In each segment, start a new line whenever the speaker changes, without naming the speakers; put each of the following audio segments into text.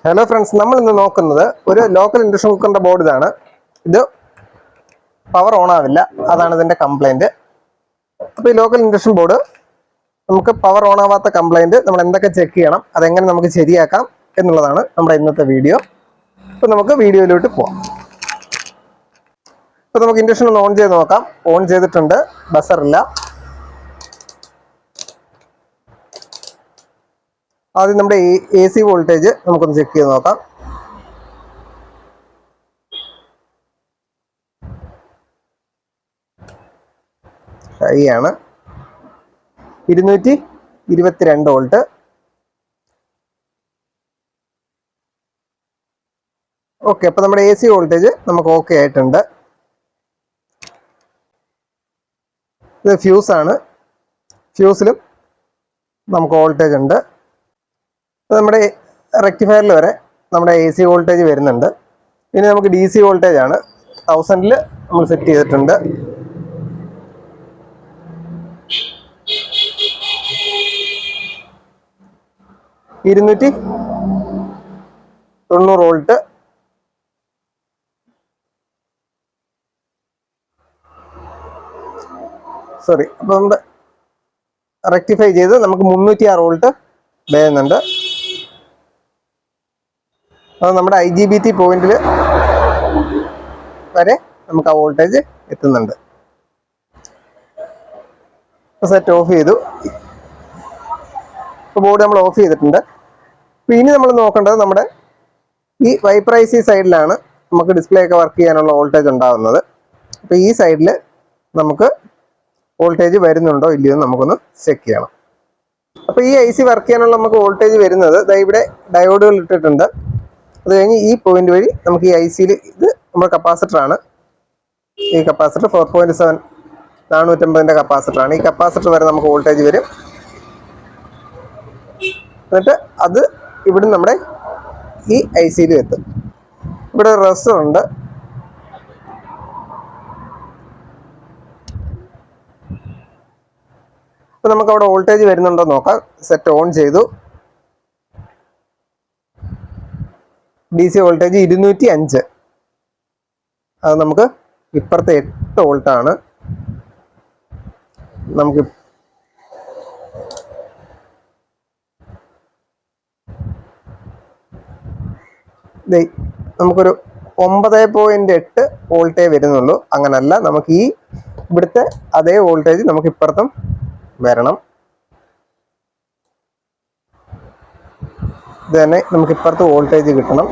Hello friends, നമ്മൾ ഇന്ന് നോക്കുന്നത് ഒരു ലോക്കൽ ഇൻഡക്ഷൻ കുക്കറിന്റെ ബോർഡ് ഇതാണ്. ഇത് പവർ ഓൺ ആവില്ല, അതാണ് ഇതിന്റെ കംപ്ലൈന്റ്. അപ്പോൾ ഈ ലോക്കൽ ഇൻഡക്ഷൻ ബോർഡ് നമുക്ക് പവർ ഓൺ ആവാത്ത കംപ്ലൈന്റ് നമ്മൾ എന്തൊക്കെ ചെക്ക് ചെയ്യണം, അതെങ്ങനെ നമുക്ക് ശരിയാക്കാം എന്നുള്ളതാണ് നമ്മുടെ ഇന്നത്തെ വീഡിയോ. അപ്പോൾ നമുക്ക് വീഡിയോയിലോട്ട് പോവാം. ഇപ്പോൾ നമുക്ക് ഇൻഡക്ഷൻ ഒന്ന് ഓൺ ചെയ്ത് നോക്കാം. ഓൺ ചെയ്തിട്ടുണ്ട്, ബസറില്ല. ആദ്യം നമ്മുടെ AC വോൾട്ടേജ് നമുക്കൊന്ന് ചെക്ക് ചെയ്ത് നോക്കാം. ഹൈ ആണ്, 222 വോൾട്ട്. ഓക്കെ, അപ്പോൾ നമ്മുടെ AC വോൾട്ടേജ് നമുക്ക് ഓക്കെ ആയിട്ടുണ്ട്. ഇത് ഫ്യൂസാണ്, ഫ്യൂസിലും നമുക്ക് വോൾട്ടേജ് ഉണ്ട്. നമ്മുടെ റെക്ടിഫയറിൽ വരെ നമ്മുടെ AC വോൾട്ടേജ് വരുന്നുണ്ട്. ഇനി നമുക്ക് DC വോൾട്ടേജ് ആണ്, 1000-ൽ നമ്മൾ സെറ്റ് ചെയ്തിട്ടുണ്ട്. ഇരുന്നൂറ്റി 90 വോൾട്ട്. സോറി, അപ്പോൾ നമ്മൾ റെക്ടിഫൈ ചെയ്ത് നമുക്ക് 306 വോൾട്ട് വരുന്നുണ്ട്. അത് നമ്മുടെ IGBT പോയിന്റിൽ വരെ നമുക്ക് ആ വോൾട്ടേജ് എത്തുന്നുണ്ട്. സെറ്റ് ഓഫ് ചെയ്തു. ഇപ്പോൾ ബോർഡ് നമ്മൾ ഓഫ് ചെയ്തിട്ടുണ്ട്. അപ്പോൾ ഇനി നമ്മൾ നോക്കേണ്ടത് നമ്മുടെ ഈ വൈപ്പർ IC സൈഡിലാണ് നമുക്ക് ഡിസ്പ്ലേ ഒക്കെ വർക്ക് ചെയ്യാനുള്ള വോൾട്ടേജ് ഉണ്ടാകുന്നത്. അപ്പോൾ ഈ സൈഡിൽ നമുക്ക് വോൾട്ടേജ് വരുന്നുണ്ടോ ഇല്ലയോ എന്ന് നമുക്കൊന്ന് ചെക്ക് ചെയ്യണം. അപ്പോൾ ഈ IC വർക്ക് ചെയ്യാനുള്ള നമുക്ക് വോൾട്ടേജ് വരുന്നത് ഇവിടെ ഡയോഡുകൾ ഇട്ടിട്ടുണ്ട്. അത് കഴിഞ്ഞ് ഈ പോയിന്റ് വഴി നമുക്ക് ഈ ICയിൽ, ഇത് നമ്മുടെ കപ്പാസിറ്ററാണ്. ഈ കപ്പാസിറ്റർ 4.7 450-ന്റെ കപ്പാസിറ്ററാണ്. ഈ കപ്പാസിറ്റർ വരെ നമുക്ക് വോൾട്ടേജ് വരും. എന്നിട്ട് അത് ഇവിടെ നമ്മുടെ ഈ ICയിൽ എത്തും. ഇവിടെ ഒരു റെസിസ്റ്റർ ഉണ്ട്. അപ്പോൾ നമുക്ക് അവിടെ വോൾട്ടേജ് വരുന്നുണ്ടോ നോക്കാം. സെറ്റ് ഓൺ ചെയ്തു. DC voltage 205. അത് നമുക്ക് ഇപ്പുറത്തെ 8 വോൾട്ടാണ്. നമുക്ക് നമുക്കൊരു 9.8 വോൾട്ടേ വരുന്നുള്ളൂ. അങ്ങനല്ല, നമുക്ക് ഈ ഇവിടുത്തെ അതേ വോൾട്ടേജ് നമുക്ക് ഇപ്പുറത്തും വരണം. ഇത് തന്നെ നമുക്ക് ഇപ്പുറത്ത് വോൾട്ടേജ് കിട്ടണം.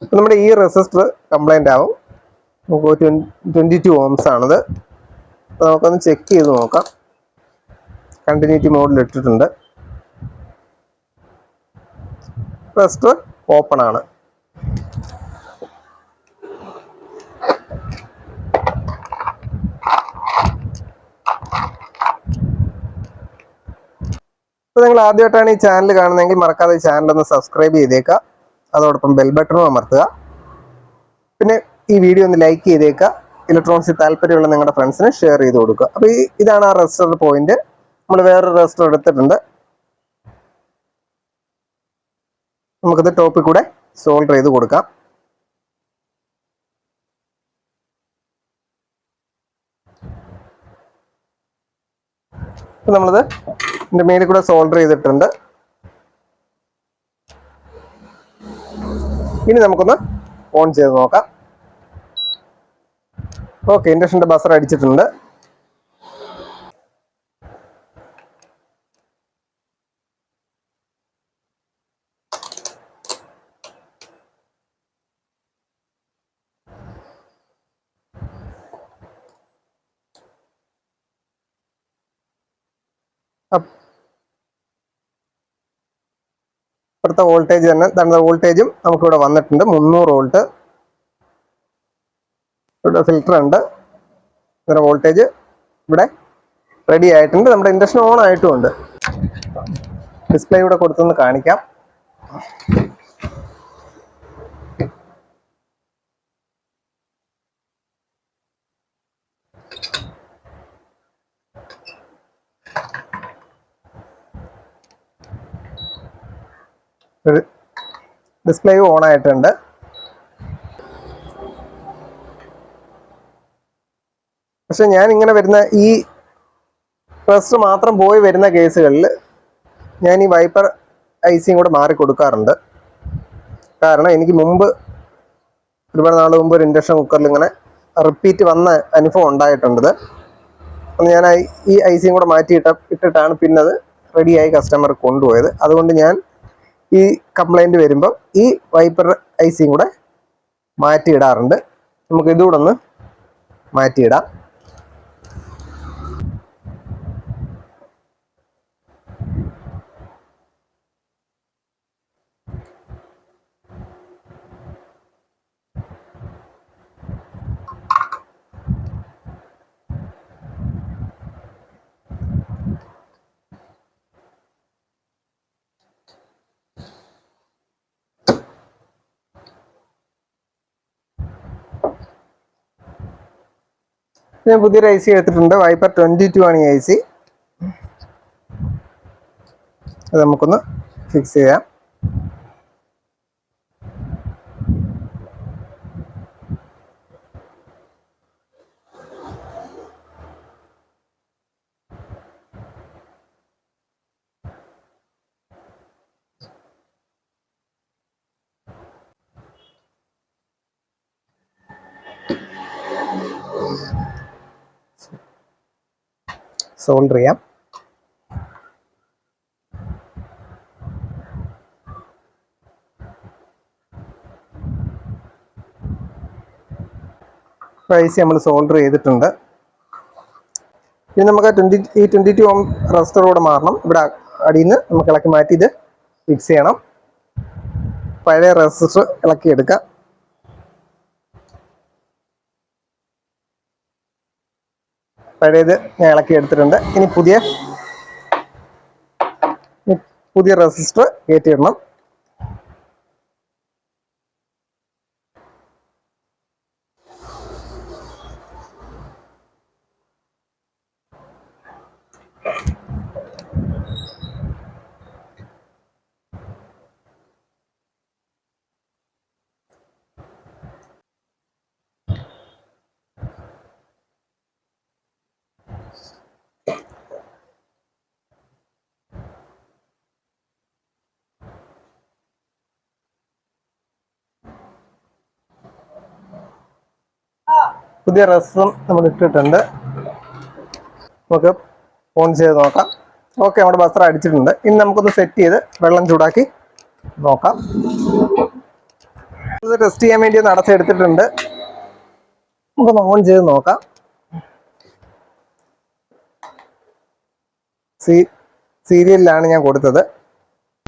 ഇപ്പം നമ്മുടെ ഈ റെസിസ്റ്റർ കംപ്ലൈൻ്റ് ആവും. നമുക്ക് 22 ohms ആണത്. അപ്പോൾ നമുക്കൊന്ന് ചെക്ക് ചെയ്ത് നോക്കാം. കണ്ടിന്യൂറ്റി മോഡിൽ ഇട്ടിട്ടുണ്ട്. റെസിസ്റ്റർ ഓപ്പൺ ആണ്. ഇപ്പോൾ നിങ്ങൾ ആദ്യമായിട്ടാണ് ഈ ചാനൽ കാണുന്നതെങ്കിൽ മറക്കാതെ ഈ ചാനൽ ഒന്ന് സബ്സ്ക്രൈബ് ചെയ്തേക്കുക. അതോടൊപ്പം ബെൽ ബട്ടണും അമർത്തുക. പിന്നെ ഈ വീഡിയോ ഒന്ന് ലൈക്ക് ചെയ്തേക്കുക. ഇലക്ട്രോണിക്സിൽ താല്പര്യമുള്ള നിങ്ങളുടെ ഫ്രണ്ട്സിന് ഷെയർ ചെയ്ത് കൊടുക്കുക. അപ്പോൾ ഇതാണ് ആ റെസിസ്റ്റർ പോയിന്റ്. നമ്മൾ വേറൊരു റെസിസ്റ്റർ എടുത്തിട്ടുണ്ട്. നമുക്കത് ടോപ്പിൽ കൂടെ സോൾഡർ ചെയ്ത് കൊടുക്കാം. നമ്മളത് ഇതിന്റെ മേലിൽ കൂടെ സോൾഡർ ചെയ്തിട്ടുണ്ട്. ഇനി നമുക്കൊന്ന് ഓൺ ചെയ്ത് നോക്കാം. ഓക്കെ, ഇൻഡക്ഷൻ്റെ ബസർ അടിച്ചിട്ടുണ്ട്. ഇപ്പോഴത്തെ വോൾട്ടേജ് തന്നെ, തന്ന വോൾട്ടേജും നമുക്കിവിടെ വന്നിട്ടുണ്ട്. 300 വോൾട്ട്. ഇവിടെ ഫിൽറ്റർ ഉണ്ട്. ഇതിൻ്റെ വോൾട്ടേജ് ഇവിടെ റെഡി ആയിട്ടുണ്ട്. നമ്മുടെ ഇൻഡക്ഷൻ ഓൺ ആയിട്ടുമുണ്ട്. ഡിസ്പ്ലേ ഇവിടെ കൊടുത്തൊന്ന് കാണിക്കാം. ഡിസ്പ്ലേയും ഓൺ ആയിട്ടുണ്ട്. പക്ഷെ ഞാൻ ഇങ്ങനെ വരുന്ന ഈ പ്രസ് മാത്രം പോയി വരുന്ന കേസുകളിൽ ഞാൻ ഈ വൈപ്പർ ഐസിയും കൂടെ മാറി കൊടുക്കാറുണ്ട്. കാരണം എനിക്ക് മുമ്പ് ഒരുപാട് നാൾ മുമ്പ് ഒരു ഇൻഡക്ഷൻ കുക്കറിൽ ഇങ്ങനെ റിപ്പീറ്റ് വന്ന അനുഭവം ഉണ്ടായിട്ടുണ്ട്. അന്ന് ഞാൻ ഈ ഐസിയും കൂടെ ഇട്ടിട്ടാണ് പിന്നെ അത് റെഡിയായി കസ്റ്റമർ കൊണ്ടുപോയത്. അതുകൊണ്ട് ഞാൻ ഈ കംപ്ലൈൻറ്റ് വരുമ്പോൾ ഈ വൈപ്പർ ഐസിയും കൂടെ മാറ്റിയിടാറുണ്ട്. നമുക്ക് ഇതുകൂടെ ഒന്ന് മാറ്റിയിടാം. ഞാൻ പുതിയൊരു ഐ സി എടുത്തിട്ടുണ്ട്. വൈപ്പർ 22 ആണ് ഈ ഐ സി. അത് നമുക്കൊന്ന് ഫിക്സ് ചെയ്യാം. സോൾഡർ ചെയ്യാം. ഐ സി നമ്മൾ സോൾഡർ ചെയ്തിട്ടുണ്ട്. ഇനി നമുക്ക് 22 ഓം റെസിസ്റ്ററോട് മാറണം. ഇവിടെ അടിയിൽ നിന്ന് നമുക്ക് ഇളക്കി മാറ്റി ഇത് ഫിക്സ് ചെയ്യണം. പഴയ റെസിസ്റ്റർ ഇളക്കിയെടുക്കാം. പഴയത് ഞാൻ ഇളക്കി എടുത്തിട്ടുണ്ട്. ഇനി പുതിയ റെസിസ്റ്റർ കയറ്റിയിടണം. പുതിയ റെസിസ്റ്ററും നമ്മൾ ഇട്ടിട്ടുണ്ട്. നമുക്ക് ഓൺ ചെയ്ത് നോക്കാം. ഓക്കെ, നമ്മുടെ ബസർ അടിച്ചിട്ടുണ്ട്. ഇനി നമുക്കൊന്ന് സെറ്റ് ചെയ്ത് വെള്ളം ചൂടാക്കി നോക്കാം. ഇത് ടെസ്റ്റ് ചെയ്യാൻ വേണ്ടി ഒന്ന് അടച്ചെടുത്തിട്ടുണ്ട്. നമുക്കൊന്ന് ഓൺ ചെയ്ത് നോക്കാം. സീരിയലിലാണ് ഞാൻ കൊടുത്തത്.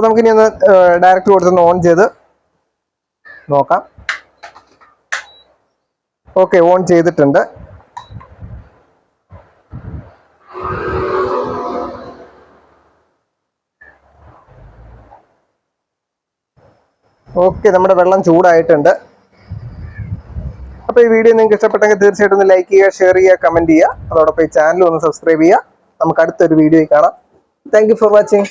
നമുക്കിനി ഒന്ന് ഡയറക്റ്റ് കൊടുത്തൊന്ന് ഓൺ ചെയ്ത് നോക്കാം. ഓക്കെ, ഓൺ ചെയ്തിട്ടുണ്ട്. ഓക്കെ, നമ്മുടെ വെള്ളം ചൂടായിട്ടുണ്ട്. അപ്പോൾ ഈ വീഡിയോ നിങ്ങൾക്ക് ഇഷ്ടപ്പെട്ടെങ്കിൽ തീർച്ചയായിട്ടും ഒന്ന് ലൈക്ക് ചെയ്യുക, ഷെയർ ചെയ്യുക, കമൻറ്റ് ചെയ്യുക. അതോടൊപ്പം ഈ ചാനൽ ഒന്ന് സബ്സ്ക്രൈബ് ചെയ്യുക. നമുക്ക് അടുത്തൊരു വീഡിയോയിൽ കാണാം. Thank you for watching.